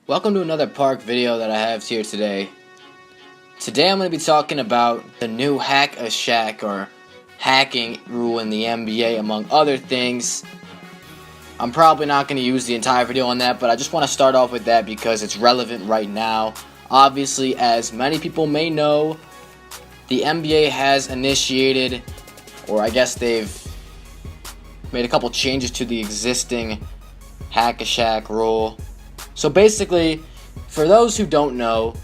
Welcome to another park video that I have here today. Today I'm going to be talking about the new hack a shack or hacking rule in the NBA, among other things. I'm probably not going to use the entire video on that, but I just want to start off with that because it's relevant right now. Obviously, as many people may know, the NBA has initiated, or I guess they've made a couple changes to the existing hack a shack rule. So basically, for those who don't know,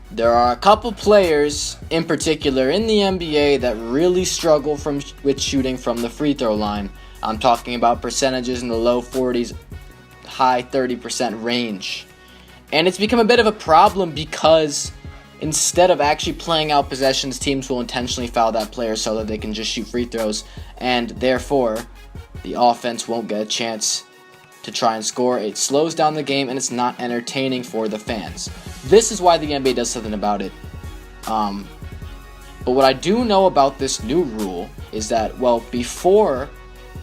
there are a couple players in particular in the NBA that really struggle with shooting from the free throw line. I'm talking about percentages in the low 40s, high 30% range. And it's become a bit of a problem because instead of actually playing out possessions, teams will intentionally foul that player so that they can just shoot free throws, and therefore the offense won't get a chance to try and score. It slows down the game and it's not entertaining for the fans. This is why the NBA does something about it. But what I do know about this new rule is that, well, before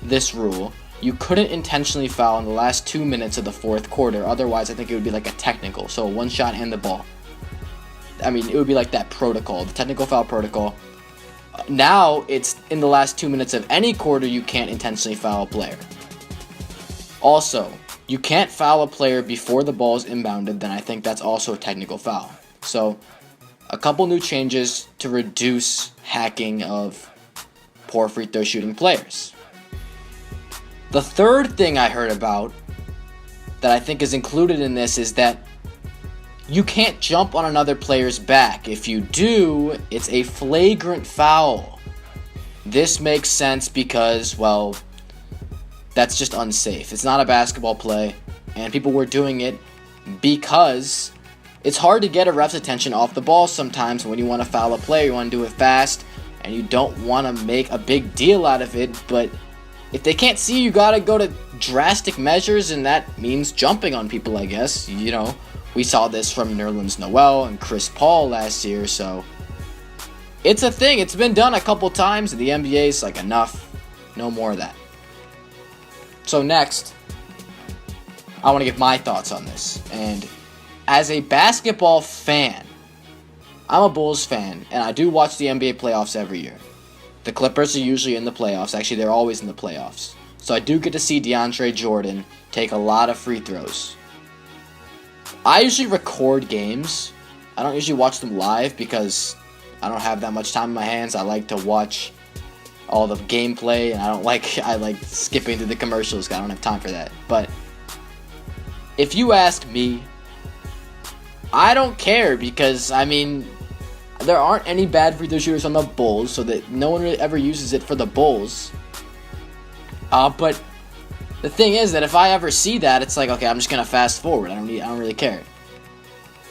this rule, you couldn't intentionally foul in the last 2 minutes of the fourth quarter. Otherwise, I think it would be like a technical. So one shot and the ball. I mean, it would be like that protocol, the technical foul protocol. Now, it's in the last 2 minutes of any quarter, you can't intentionally foul a player. Also, you can't foul a player before the ball is inbounded, then I think that's also a technical foul. So, a couple new changes to reduce hacking of poor free throw shooting players. The third thing I heard about that I think is included in this is that you can't jump on another player's back. If you do, it's a flagrant foul. This makes sense because, well, that's just unsafe. It's not a basketball play, and people were doing it because it's hard to get a ref's attention off the ball sometimes. When you want to foul a player, you want to do it fast, and you don't want to make a big deal out of it, but if they can't see, you gotta go to drastic measures, and that means jumping on people, I guess. You know, we saw this from Nerlens Noel and Chris Paul last year, so it's a thing. It's been done a couple times, and the NBA's like, enough, no more of that. So next, I want to give my thoughts on this. And as a basketball fan, I'm a Bulls fan, and I do watch the NBA playoffs every year. The Clippers are usually in the playoffs. Actually, they're always in the playoffs. So I do get to see DeAndre Jordan take a lot of free throws. I usually record games. I don't usually watch them live because I don't have that much time in my hands. I like to watch all the gameplay, and I like skipping through the commercials because I don't have time for that. But if you ask me, I don't care because, I mean, there aren't any bad free throw shooters on the Bulls, so that no one really ever uses it for the Bulls. But the thing is that if I ever see that, it's like, okay, I'm just gonna fast forward. I don't really care.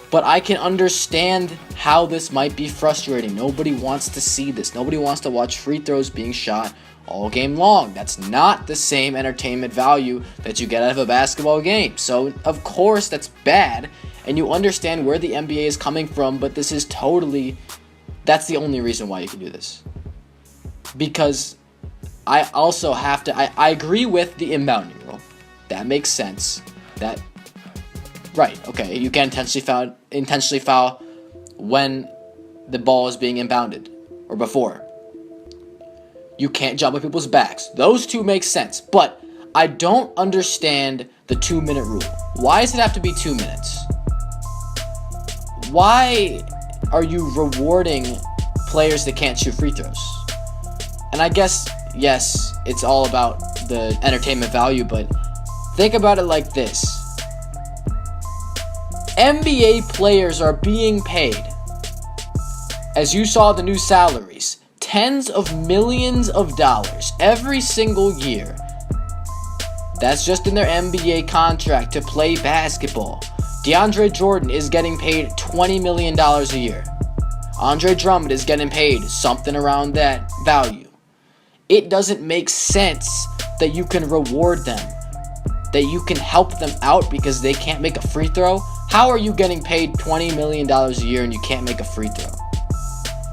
But I can understand how this might be frustrating. Nobody wants to see this. Nobody wants to watch free throws being shot all game long. That's not the same entertainment value that you get out of a basketball game. So, of course, that's bad. And you understand where the NBA is coming from, but this is that's the only reason why you can do this. Because I also have to, I agree with the inbounding rule. That makes sense. Right, okay, you can intentionally foul when the ball is being inbounded, or before. You can't jump on people's backs. Those two make sense, but I don't understand the 2-minute rule. Why does it have to be 2 minutes? Why are you rewarding players that can't shoot free throws? And I guess, yes, it's all about the entertainment value, but think about it like this. NBA players are being paid, as you saw the new salaries, tens of millions of dollars every single year. That's just in their NBA contract to play basketball. DeAndre Jordan is getting paid $20 million a year. Andre Drummond is getting paid something around that value. It doesn't make sense that you can reward them, that you can help them out because they can't make a free throw. How are you getting paid $20 million a year and you can't make a free throw?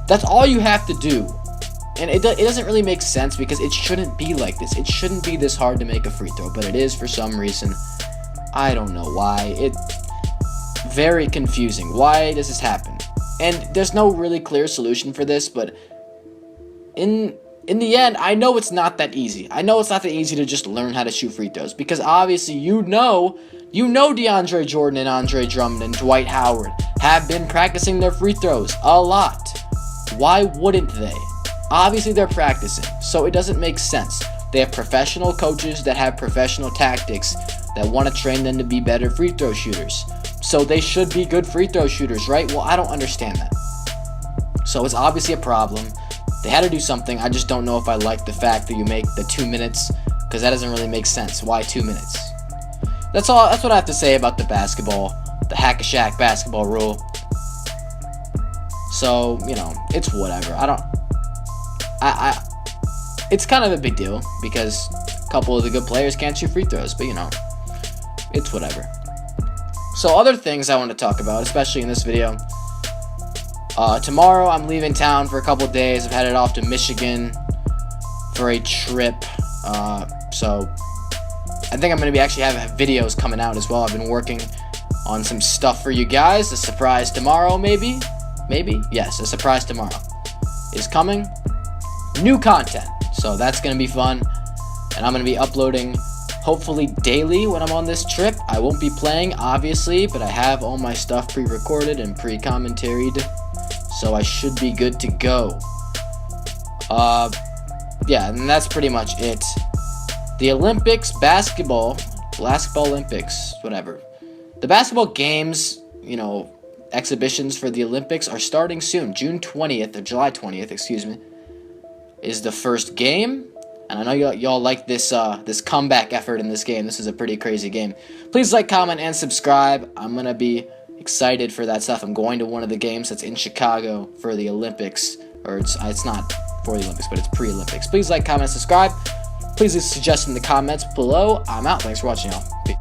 That's all you have to do. And it doesn't really make sense because it shouldn't be like this. It shouldn't be this hard to make a free throw, but it is for some reason. I don't know why. very confusing. Why does this happen? And there's no really clear solution for this, but in the end, I know it's not that easy. I know it's not that easy to just learn how to shoot free throws, because obviously you know DeAndre Jordan and Andre Drummond and Dwight Howard have been practicing their free throws a lot. Why wouldn't they? Obviously they're practicing, so it doesn't make sense. They have professional coaches that have professional tactics that want to train them to be better free throw shooters. So they should be good free throw shooters, right? Well, I don't understand that. So it's obviously a problem. They had to do something. I just don't know if I like the fact that you make the 2 minutes, because that doesn't really make sense. Why 2 minutes? That's all. That's what I have to say about the basketball, the Hack-a-Shaq basketball rule. So, you know, it's whatever. It's kind of a big deal because a couple of the good players can't shoot free throws, but you know, it's whatever. So other things I want to talk about, especially in this video. Tomorrow I'm leaving town for a couple of days. I'm headed off to Michigan for a trip. So I think I'm going to be actually having videos coming out as well. I've been working on some stuff for you guys. A surprise tomorrow, maybe? Maybe? Yes, a surprise tomorrow is coming. New content. So that's going to be fun. And I'm going to be uploading hopefully daily when I'm on this trip. I won't be playing, obviously, but I have all my stuff pre-recorded and pre-commentaried. So I should be good to go. Yeah, and that's pretty much it. The Olympics, basketball Olympics, whatever. The basketball games, you know, exhibitions for the Olympics are starting soon. June 20th, or July 20th, excuse me, is the first game. And I know y'all like this this comeback effort in this game. This is a pretty crazy game. Please like, comment, and subscribe. I'm going to be excited for that stuff. I'm going to one of the games that's in Chicago for the Olympics. Or it's not for the Olympics, but it's pre-Olympics. Please like, comment, subscribe. Please suggest in the comments below. I'm out. Thanks for watching, y'all. Peace.